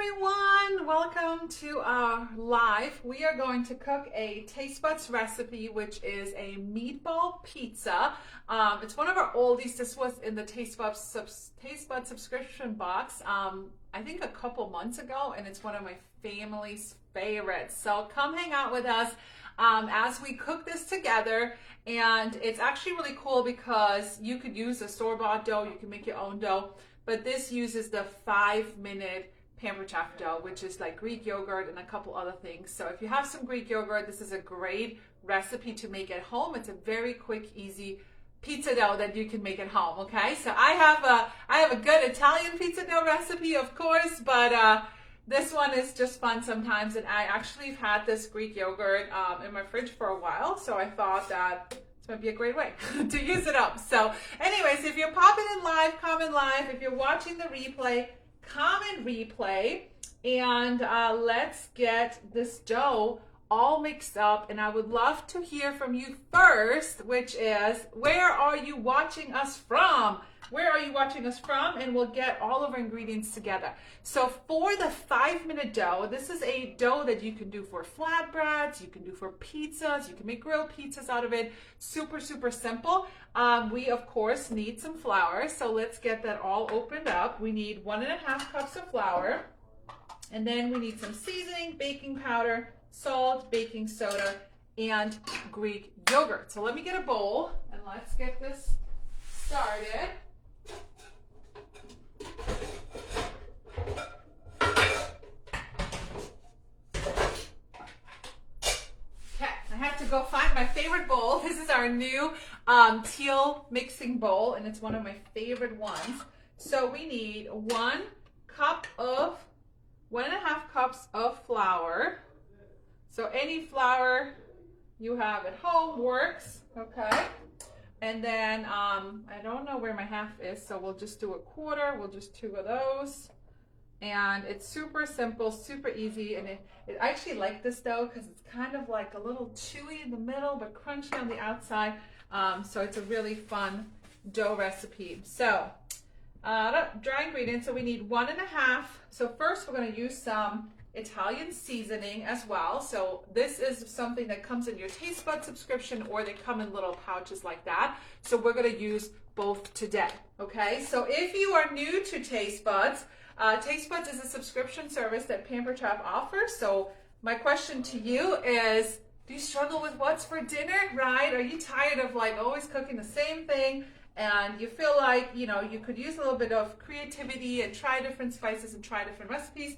everyone, welcome to our live. We are going to cook a taste buds recipe, which is a meatball pizza. It's one of our oldies. This was in the taste bud subscription box I think a couple months ago, and it's one of my family's favorites. So come hang out with us as we cook this together. And it's actually really cool because you could use a store-bought dough, you can make your own dough, but this uses the 5-minute Pampered Chef dough, which is like Greek yogurt and a couple other things. So if you have some Greek yogurt, this is a great recipe to make at home. It's a very quick, easy pizza dough that you can make at home. Okay, so I have a good Italian pizza dough recipe, of course, but this one is just fun sometimes. And I actually have had this Greek yogurt in my fridge for a while, so I thought that this might be a great way to use it up. So anyways, if you're popping in live, comment live. If you're watching the replay, comment replay. And let's get this dough all mixed up. And I would love to hear from you first, which is, where are you watching us from? Where are you watching us from? And we'll get all of our ingredients together. So for the 5-minute dough, this is a dough that you can do for flatbreads, you can do for pizzas, you can make grilled pizzas out of it. Super, super simple. We, of course, need some flour. So let's get that all opened up. We need 1.5 cups of flour. And then we need some seasoning, baking powder, salt, baking soda, and Greek yogurt. So let me get a bowl and let's get this started. I have to go find my favorite bowl. This is our new teal mixing bowl, and it's one of my favorite ones. So we need 1.5 cups of flour. So any flour you have at home works, okay? And then I don't know where my half is, so we'll just do a quarter. We'll just 2 of those. And it's super simple, super easy. And I actually like this dough because it's kind of like a little chewy in the middle, but crunchy on the outside. So it's a really fun dough recipe. So dry ingredients, so we need 1.5. So first we're gonna use some Italian seasoning as well. So this is something that comes in your taste bud subscription, or they come in little pouches like that. So we're gonna use both today, okay? So if you are new to Taste Buds, Taste Buds is a subscription service that Pampered Chef offers. So my question to you is, do you struggle with what's for dinner, right? Are you tired of like always cooking the same thing? And you feel like, you know, you could use a little bit of creativity and try different spices and try different recipes.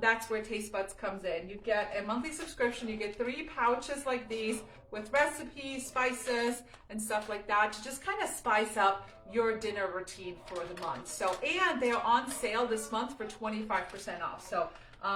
That's where Taste Buds comes in. You get a monthly subscription. You get 3 pouches like these with recipes, spices, and stuff like that to just kind of spice up your dinner routine for the month. So, and they're on sale this month for 25% off. So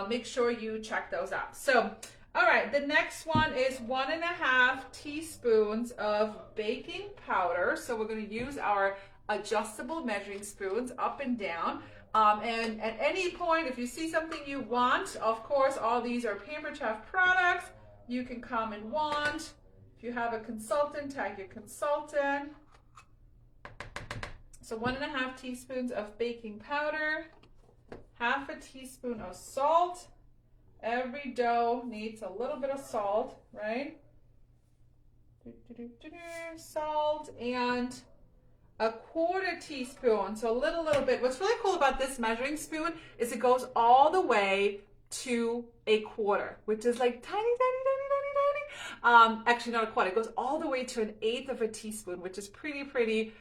make sure you check those out. So, all right, the next one is 1.5 teaspoons of baking powder. So we're going to use our adjustable measuring spoons up and down. And at any point, if you see something you want, of course, all these are Pampered Chef products. You can come and want. If you have a consultant, tag your consultant. So 1.5 teaspoons of baking powder, 1/2 teaspoon of salt. Every dough needs a little bit of salt, right? Salt, and 1/4 teaspoon, so a little bit. What's really cool about this measuring spoon is it goes all the way to 1/4, which is like tiny. Actually not 1/4, it goes all the way to 1/8 of a teaspoon, which is pretty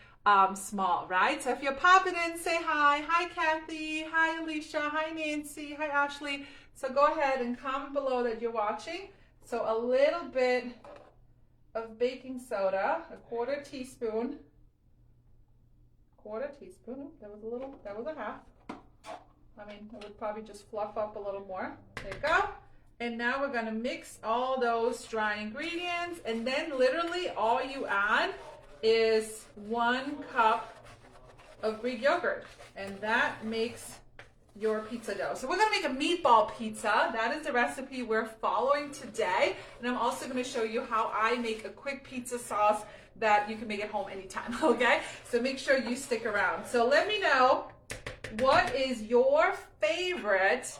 small, right? So if you're popping in, say hi. Hi, Kathy. Hi, Alicia. Hi, Nancy. Hi, Ashley. So go ahead and comment below that you're watching. So a little bit of baking soda, 1/4 teaspoon. 1/4 teaspoon. That was a 1/2. I mean, it would probably just fluff up a little more. There you go. And now we're gonna mix all those dry ingredients, and then literally all you add is 1 cup of Greek yogurt, and that makes your pizza dough. So we're gonna make a meatball pizza. That is the recipe we're following today. And I'm also gonna show you how I make a quick pizza sauce that you can make at home anytime, okay? So make sure you stick around. So let me know what is your favorite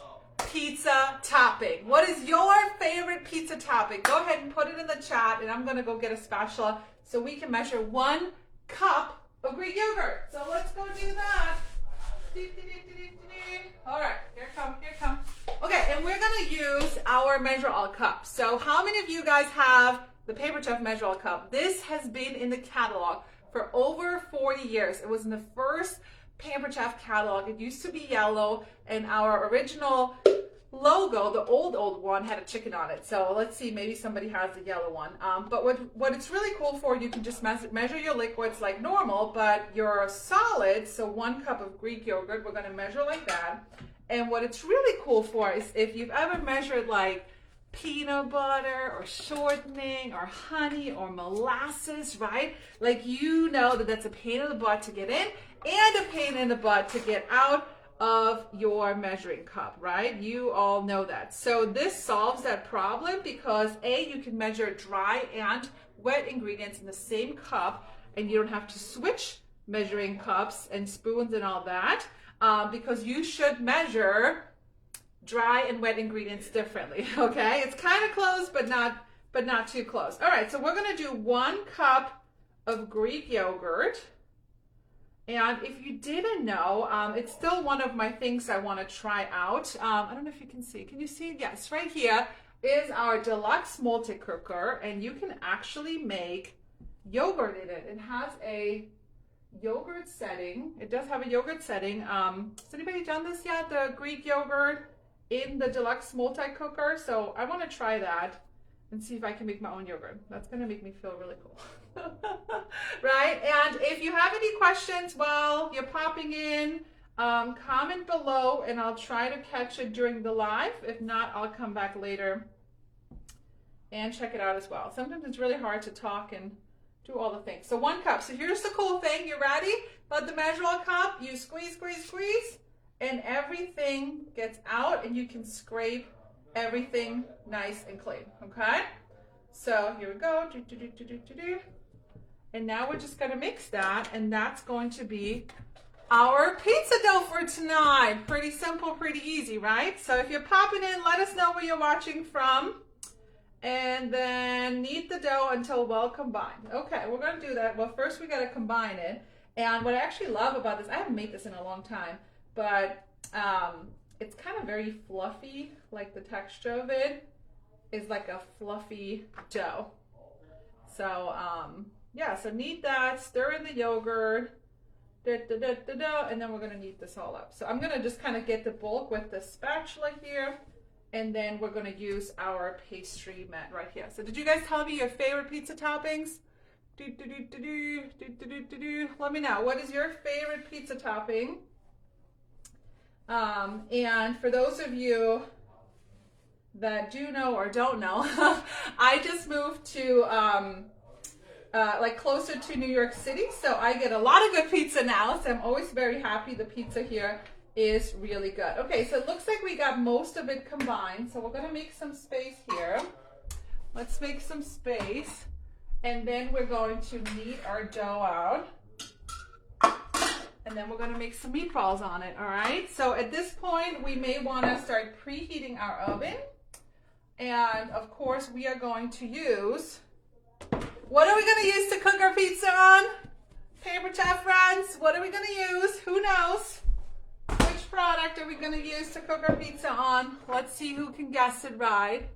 pizza topping? What is your favorite pizza topping? Go ahead and put it in the chat, and I'm gonna go get a spatula so we can measure 1 cup of Greek yogurt. So let's go do that. All right, here come. Okay, and we're gonna use our Measure All cup. So how many of you guys have the Paper Chef Measure All cup? This has been in the catalog for over 40 years. It was in the first Paper Chef catalog. It used to be yellow, and our original logo, the old one, had a chicken on it. So let's see, maybe somebody has the yellow one. But what it's really cool for, you can just measure your liquids like normal, but your solids, so 1 cup of Greek yogurt, we're going to measure like that. And what it's really cool for is if you've ever measured like peanut butter or shortening or honey or molasses, right? Like, you know that that's a pain in the butt to get in and a pain in the butt to get out of your measuring cup, right? You all know that. So this solves that problem because A, you can measure dry and wet ingredients in the same cup, and you don't have to switch measuring cups and spoons and all that, because you should measure dry and wet ingredients differently. Okay, it's kind of close, but not too close. All right, so we're gonna do 1 cup of Greek yogurt. And if you didn't know, it's still one of my things I want to try out. I don't know if you can see. Can you see? Yes, right here is our deluxe multi-cooker, and you can actually make yogurt in it. It has a yogurt setting. It does have a yogurt setting. Has anybody done this yet? The Greek yogurt in the deluxe multi-cooker? So I want to try that and see if I can make my own yogurt. That's going to make me feel really cool. Right? And if you have any questions while you're popping in, comment below and I'll try to catch it during the live. If not, I'll come back later and check it out as well. Sometimes it's really hard to talk and do all the things. So 1 cup. So here's the cool thing. You ready? Let the Measure All cup. You squeeze, and everything gets out, and you can scrape everything nice and clean. Okay? So here we go. And now we're just gonna mix that, and that's going to be our pizza dough for tonight. Pretty simple, pretty easy, right? So if you're popping in, let us know where you're watching from. And then knead the dough until well combined. Okay, we're gonna do that. Well, first we gotta combine it. And what I actually love about this, I haven't made this in a long time, but it's kind of very fluffy. Like, the texture of it is like a fluffy dough. So, yeah, so knead that, stir in the yogurt, and then we're gonna knead this all up. So I'm gonna just kind of get the bulk with the spatula here, and then we're gonna use our pastry mat right here. So did you guys tell me your favorite pizza toppings? Let me know, what is your favorite pizza topping? And for those of you that do know or don't know, I just moved to like closer to New York City, so I get a lot of good pizza now, so I'm always very happy. The pizza here is really good. Okay, so it looks like we got most of it combined, so we're gonna make some space here. Let's make some space, and then we're going to knead our dough out, and then we're gonna make some meatballs on it. All right, so at this point we may want to start preheating our oven, and of course we are going to use, what are we going to use to cook our pizza on? Paper Chef friends, what are we going to use? Who knows? Which product are we going to use to cook our pizza on? Let's see who can guess it right.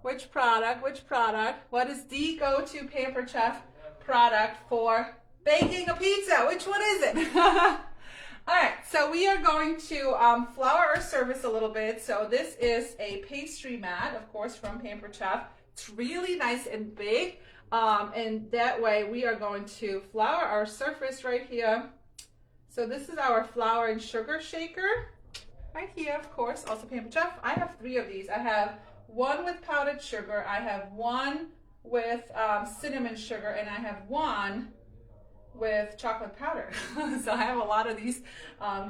Which product? What is the go-to Paper Chef product for baking a pizza? Which one is it? All right, so we are going to flour our surface a little bit. So this is a pastry mat, of course, from Paper Chef. It's really nice and big. And that way we are going to flour our surface right here. So this is our flour and sugar shaker right here, of course, also Paper Chef. I have 3 of these. I have one with powdered sugar, I have one with cinnamon sugar, and I have one with chocolate powder. So I have a lot of these,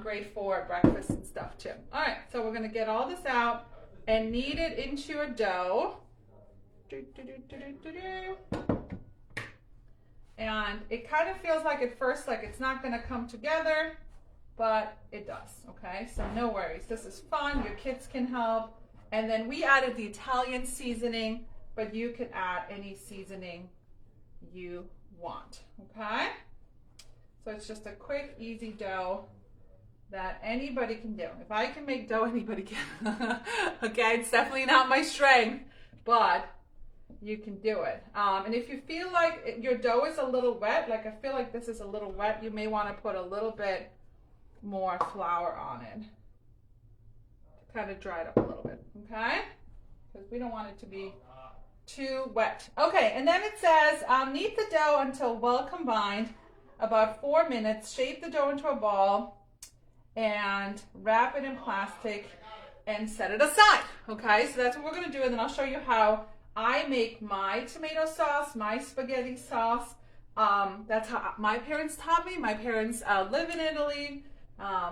great for breakfast and stuff too. All right, so we're gonna get all this out and knead it into a dough. And it kind of feels like at first like it's not going to come together, but it does, okay? So no worries. This is fun. Your kids can help. And then we added the Italian seasoning, but you can add any seasoning you want, okay? So it's just a quick, easy dough that anybody can do. If I can make dough, anybody can. Okay, it's definitely not my strength, but you can do it. And if you feel like your dough is a little wet, like I feel like this is a little wet, you may want to put a little bit more flour on it to kind of dry it up a little bit, okay? Because we don't want it to be too wet. Okay, and then it says, knead the dough until well combined, about 4 minutes. Shape the dough into a ball and wrap it in plastic and set it aside. Okay, so that's what we're gonna do, and then I'll show you how I make my tomato sauce, my spaghetti sauce. That's how my parents taught me. My parents live in Italy.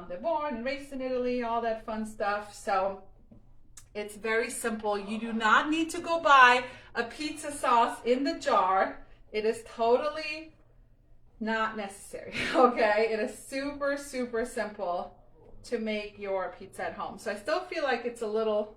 They're born and raised in Italy, all that fun stuff. So it's very simple. You do not need to go buy a pizza sauce in the jar. It is totally not necessary, okay? It is super, super simple to make your pizza at home. So I still feel like it's a little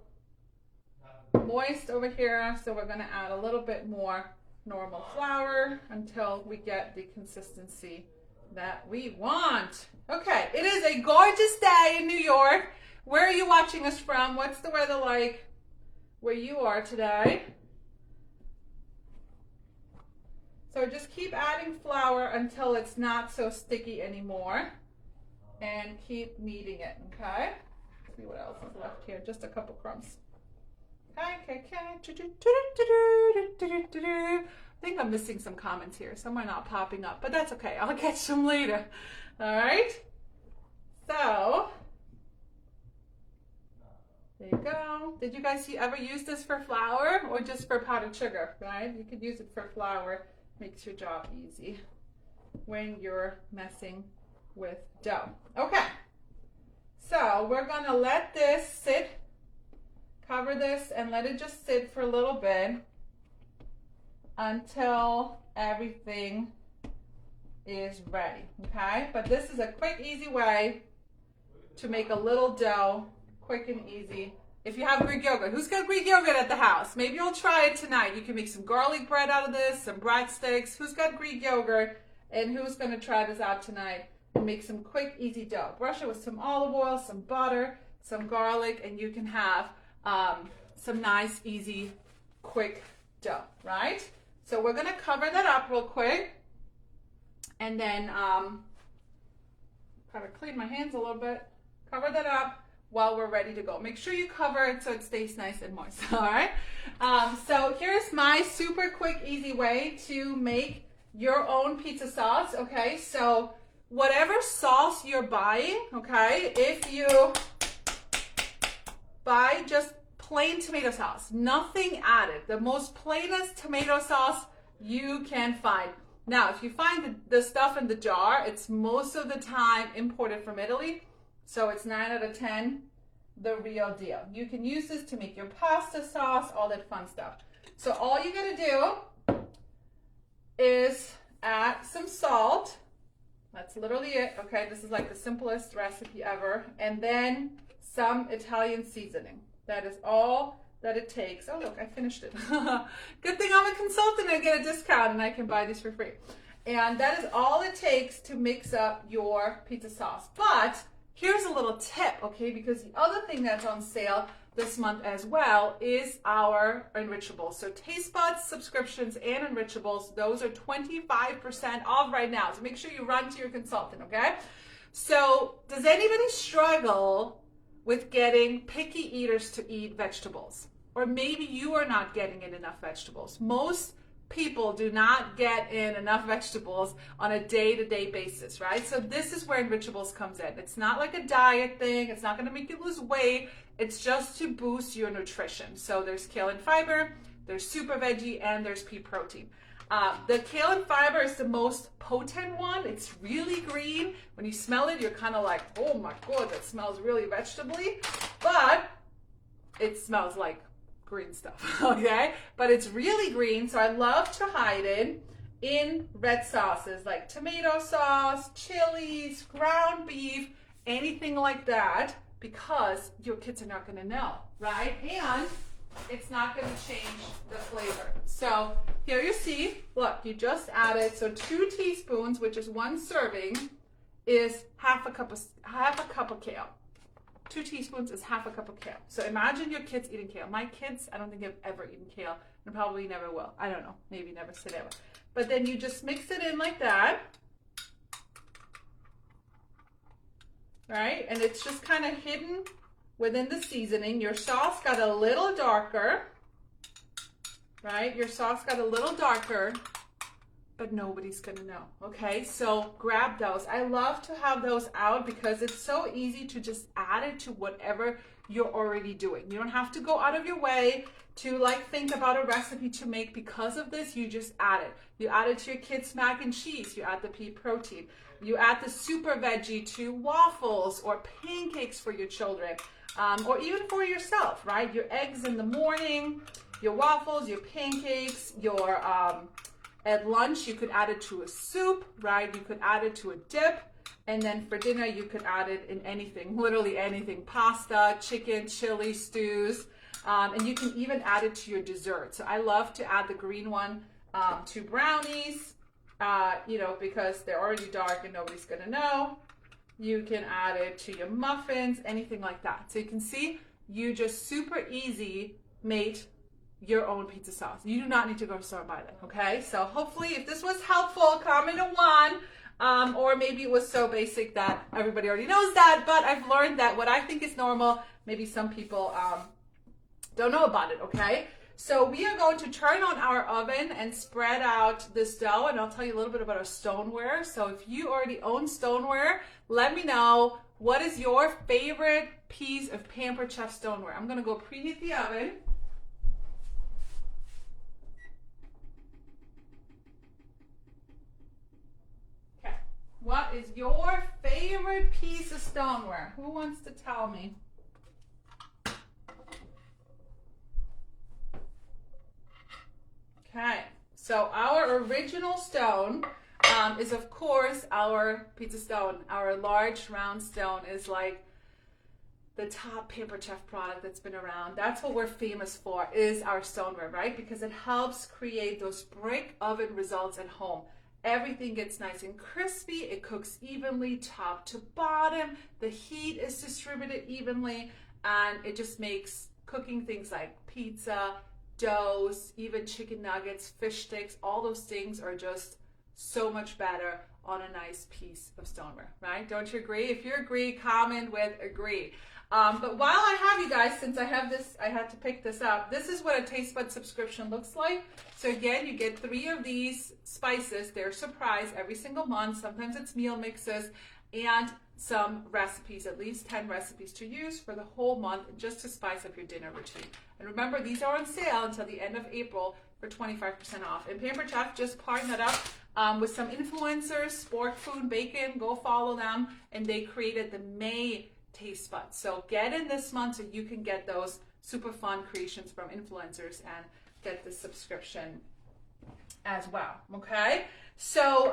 moist over here, so we're gonna add a little bit more normal flour until we get the consistency that we want. Okay, it is a gorgeous day in New York. Where are you watching us from? What's the weather like where you are today? So just keep adding flour until it's not so sticky anymore, and keep kneading it, okay? Let's see what else is left here. Just a couple crumbs. Okay. I think I'm missing some comments here. Some are not popping up, but that's okay. I'll catch them later. All right. So there you go. Did you guys ever use this for flour or just for powdered sugar? Right? You could use it for flour. Makes your job easy when you're messing with dough. Okay. So we're gonna let this sit. Cover this and let it just sit for a little bit until everything is ready, okay? But this is a quick, easy way to make a little dough, quick and easy. If you have Greek yogurt, who's got Greek yogurt at the house? Maybe you'll try it tonight. You can make some garlic bread out of this, some breadsticks. Who's got Greek yogurt? And who's gonna try this out tonight and make some quick, easy dough? Brush it with some olive oil, some butter, some garlic, and you can have some nice, easy, quick dough, right? So we're gonna cover that up real quick, and then kind of clean my hands a little bit. Cover that up while we're ready to go. Make sure you cover it so it stays nice and moist. All right. So here's my super quick, easy way to make your own pizza sauce. Okay. So whatever sauce you're buying, okay, if you buy just plain tomato sauce, nothing added, the most plainest tomato sauce you can find. Now, if you find the stuff in the jar, it's most of the time imported from Italy, so it's 9 out of 10 the real deal. You can use this to make your pasta sauce, all that fun stuff. So all you gotta do is add some salt. That's literally it, okay? This is like the simplest recipe ever. And then some Italian seasoning. That is all that it takes. Oh, look, I finished it. Good thing I'm a consultant. I get a discount and I can buy these for free. And that is all it takes to mix up your pizza sauce. But here's a little tip, okay? Because the other thing that's on sale this month as well is our enrichables. So Taste Buds subscriptions and enrichables, those are 25% off right now. So make sure you run to your consultant, okay? So does anybody struggle with getting picky eaters to eat vegetables? Or maybe you are not getting in enough vegetables. Most people do not get in enough vegetables on a day-to-day basis, right? So this is where enrichables comes in. It's not like a diet thing. It's not going to make you lose weight. It's just to boost your nutrition. So there's kale and fiber, there's super veggie, and there's pea protein. The kale and fiber is the most potent one. It's really green. When you smell it, you're kind of like, oh my God, that smells really vegetable-y. But it smells like green stuff, okay? But it's really green, so I love to hide it in red sauces like tomato sauce, chilies, ground beef, anything like that, because your kids are not going to know, right? And it's not going to change the flavor. So here you see, look, you just added, so 2 teaspoons, which is 1 serving, is half a cup of kale. 2 teaspoons is half a cup of kale. So imagine your kids eating kale. My kids, I don't think have ever eaten kale, and probably never will. I don't know, maybe never say never. But then you just mix it in like that. Right? And it's just kind of hidden within the seasoning. Your sauce got a little darker, right? Your sauce got a little darker, but nobody's gonna know, okay? So grab those. I love to have those out because it's so easy to just add it to whatever you're already doing. You don't have to go out of your way to like think about a recipe to make because of this. You just add it. You add it to your kids' mac and cheese. You add the pea protein. You add the super veggie to waffles or pancakes for your children, or even for yourself, right? Your eggs in the morning, your waffles, your pancakes, your at lunch, you could add it to a soup, right? You could add it to a dip. And then for dinner, you could add it in anything, literally anything, pasta, chicken, chili, stews. And you can even add it to your dessert. So I love to add the green one to brownies, you know, because they're already dark and nobody's gonna know. You can add it to your muffins, anything like that. So you can see, you just super easy made your own pizza sauce. You do not need to go to the store and buy that, okay? So hopefully if this was helpful, comment a 1, or maybe it was so basic that everybody already knows that, but I've learned that what I think is normal, maybe some people don't know about it, okay? So we are going to turn on our oven and spread out this dough, and I'll tell you a little bit about our stoneware. So if you already own stoneware, let me know, what is your favorite piece of Pampered Chef stoneware? I'm gonna go preheat the oven. Okay, what is your favorite piece of stoneware? Who wants to tell me? Okay, so our original stone is of course our pizza stone. Our large round stone is like the top Pampered Chef product that's been around. That's what we're famous for, is our stoneware, right? Because it helps create those brick oven results at home. Everything gets nice and crispy. It cooks evenly top to bottom. The heat is distributed evenly, and it just makes cooking things like pizza, doughs, even chicken nuggets, fish sticks, all those things are just so much better on a nice piece of stoneware, right? Don't you agree? If you agree, comment with agree. But while I have you guys, since I have this, I had to pick this up. This is what a taste bud subscription looks like. So again, you get 3 of these spices. They're a surprise every single month. Sometimes it's meal mixes and some recipes, at least 10 recipes to use for the whole month, just to spice up your dinner routine. And remember, these are on sale until the end of April for 25% off. And Pampered Chef just partnered up with some influencers, Sport Food Bacon, go follow them, and they created the May taste buds. So get in this month so you can get those super fun creations from influencers and get the subscription as well, okay? So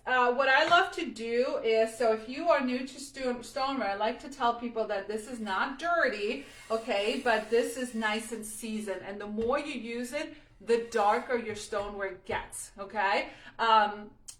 what I love to do is, so if you are new to stoneware, I like to tell people that this is not dirty, okay, but this is nice and seasoned, and the more you use it, the darker your stoneware gets, okay?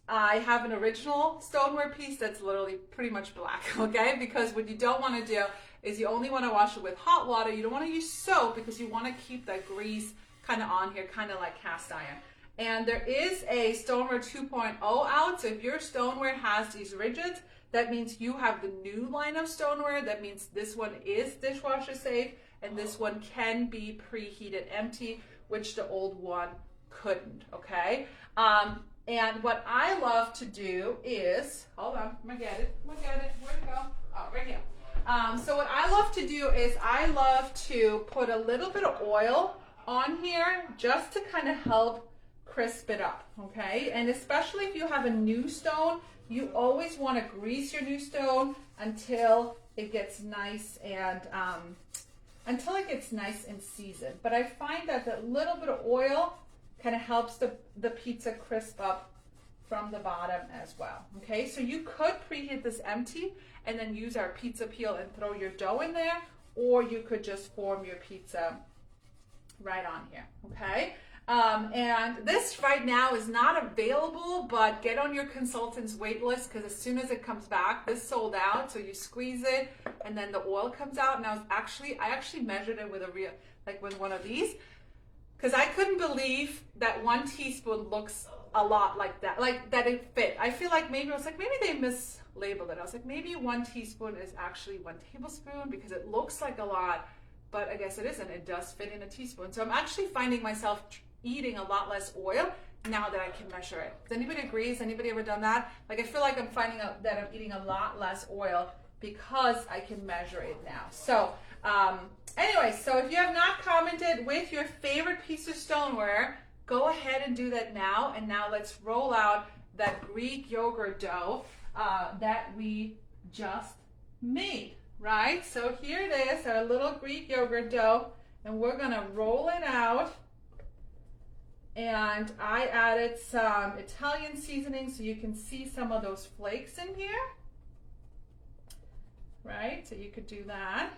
I have an original stoneware piece that's literally pretty much black, okay? Because what you don't want to do is you only want to wash it with hot water. You don't want to use soap because you want to keep that grease kind of on here, kind of like cast iron. And there is a stoneware 2.0 out. So if your stoneware has these rigids, that means you have the new line of stoneware. That means this one is dishwasher safe, and this one can be preheated empty, which the old one couldn't, okay? And what I love to do is, hold on, I'm gonna get it, where'd it go? Oh, right here. So what I love to do is I love to put a little bit of oil on here just to kind of help crisp it up, okay? And especially if you have a new stone, you always want to grease your new stone until it gets nice and seasoned. But I find that the little bit of oil kind of helps the pizza crisp up from the bottom as well. Okay, so you could preheat this empty and then use our pizza peel and throw your dough in there, or you could just form your pizza right on here. Okay, and this right now is not available, but get on your consultant's wait list, because as soon as it comes back, this sold out. So you squeeze it and then the oil comes out. Now I actually measured it with a real, like with one of these, because I couldn't believe that 1 teaspoon looks a lot like that it fit. I feel like maybe they mislabeled it. I was like, maybe 1 teaspoon is actually 1 tablespoon, because it looks like a lot, but I guess it isn't. It does fit in a teaspoon. So I'm actually finding myself eating a lot less oil now that I can measure it. Does anybody agree? Has anybody ever done that? Like, I feel like I'm finding out that I'm eating a lot less oil because I can measure it now. So anyway, so if you have not commented with your favorite piece of stoneware, go ahead and do that now. And now let's roll out that Greek yogurt dough that we just made, right? So here it is, our little Greek yogurt dough, and we're gonna roll it out. And I added some Italian seasoning so you can see some of those flakes in here, right? So you could do that.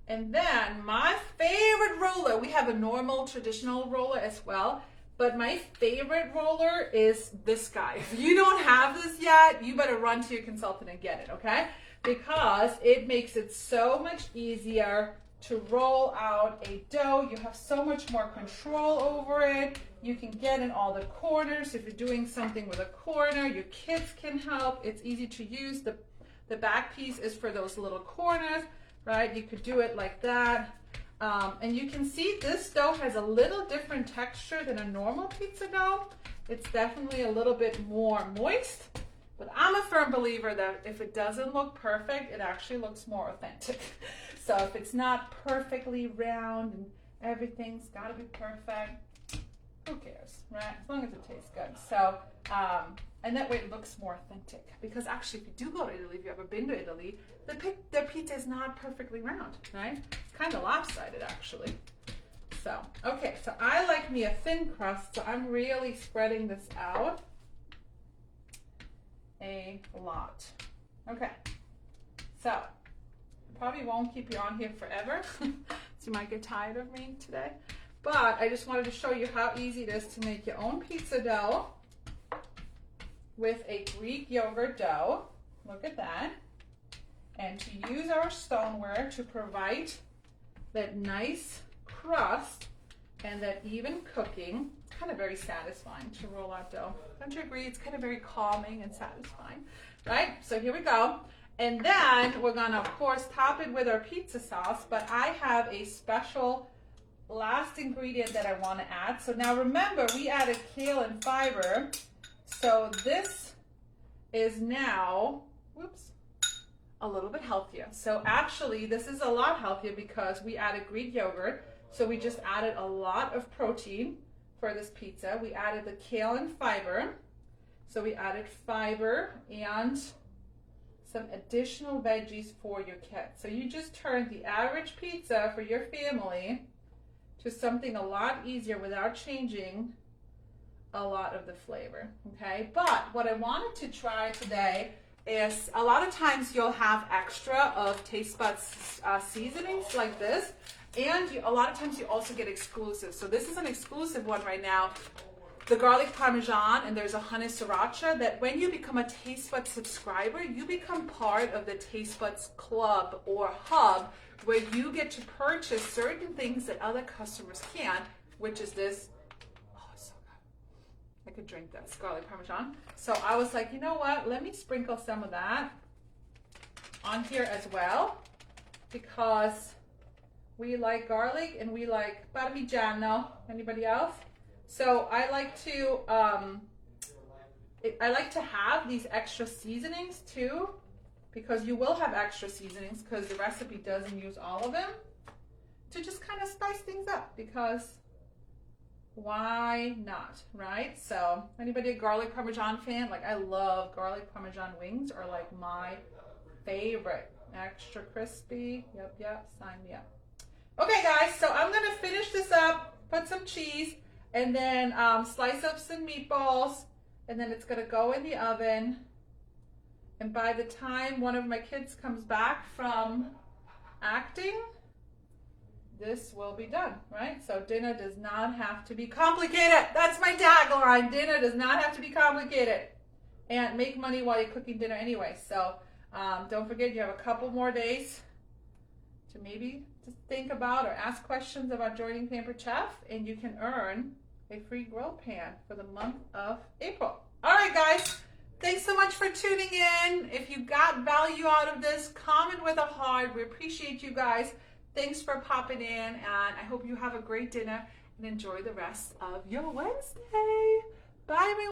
And then my favorite roller, we have a normal traditional roller as well, but my favorite roller is this guy. If you don't have this yet, you better run to your consultant and get it, okay? Because it makes it so much easier to roll out a dough. You have so much more control over it. You can get in all the corners. If you're doing something with a corner, your kids can help. It's easy to use. The back piece is for those little corners, right? You could do it like that. And you can see this dough has a little different texture than a normal pizza dough. It's definitely a little bit more moist, but I'm a firm believer that if it doesn't look perfect, it actually looks more authentic. So if it's not perfectly round and everything's got to be perfect, who cares, right? As long as it tastes good. So, and that way it looks more authentic. Because actually, if you do go to Italy, if you ever been to Italy, their pizza is not perfectly round, right? It's kind of lopsided, actually. So, okay, so I like me a thin crust, so I'm really spreading this out a lot. Okay, so probably won't keep you on here forever, so you might get tired of me today. But I just wanted to show you how easy it is to make your own pizza dough with a Greek yogurt dough. Look at that. And to use our stoneware to provide that nice crust and that even cooking. It's kind of very satisfying to roll out dough. Don't you agree? It's kind of very calming and satisfying, right? So here we go. And then we're gonna, of course, top it with our pizza sauce, but I have a special last ingredient that I wanna add. So now remember, we added kale and fiber. So this is now, whoops, a little bit healthier. So actually, this is a lot healthier because we added Greek yogurt. So we just added a lot of protein for this pizza. We added the kale and fiber. So we added fiber and some additional veggies for your kids. So you just turned the average pizza for your family to something a lot easier without changing a lot of the flavor, okay? But what I wanted to try today is a lot of times you'll have extra of Taste Buds seasonings like this, and a lot of times you also get exclusive. So this is an exclusive one right now, the garlic parmesan, and there's a honey sriracha, that when you become a Taste Buds subscriber, you become part of the Taste Buds club or hub, where you get to purchase certain things that other customers can't, which is this. Oh, it's so good. I could drink this garlic parmesan. So I was like, you know what? Let me sprinkle some of that on here as well, because we like garlic and we like parmigiano. Anybody else? So I like to have these extra seasonings too, because you will have extra seasonings because the recipe doesn't use all of them, to just kind of spice things up, because why not, right? So anybody a garlic parmesan fan? Like, I love garlic parmesan wings, are like my favorite. Extra crispy. Yep, sign me up. Okay guys, so I'm gonna finish this up, put some cheese, and then slice up some meatballs, and then it's gonna go in the oven. And by the time one of my kids comes back from acting, this will be done, right? So dinner does not have to be complicated. That's my tagline. Dinner does not have to be complicated. And make money while you're cooking dinner anyway. So don't forget, you have a couple more days to maybe just think about or ask questions about joining Pampered Chef, and you can earn a free grill pan for the month of April. All right, guys. Thanks so much for tuning in. If you got value out of this, comment with a heart. We appreciate you guys. Thanks for popping in, and I hope you have a great dinner and enjoy the rest of your Wednesday. Bye, everyone.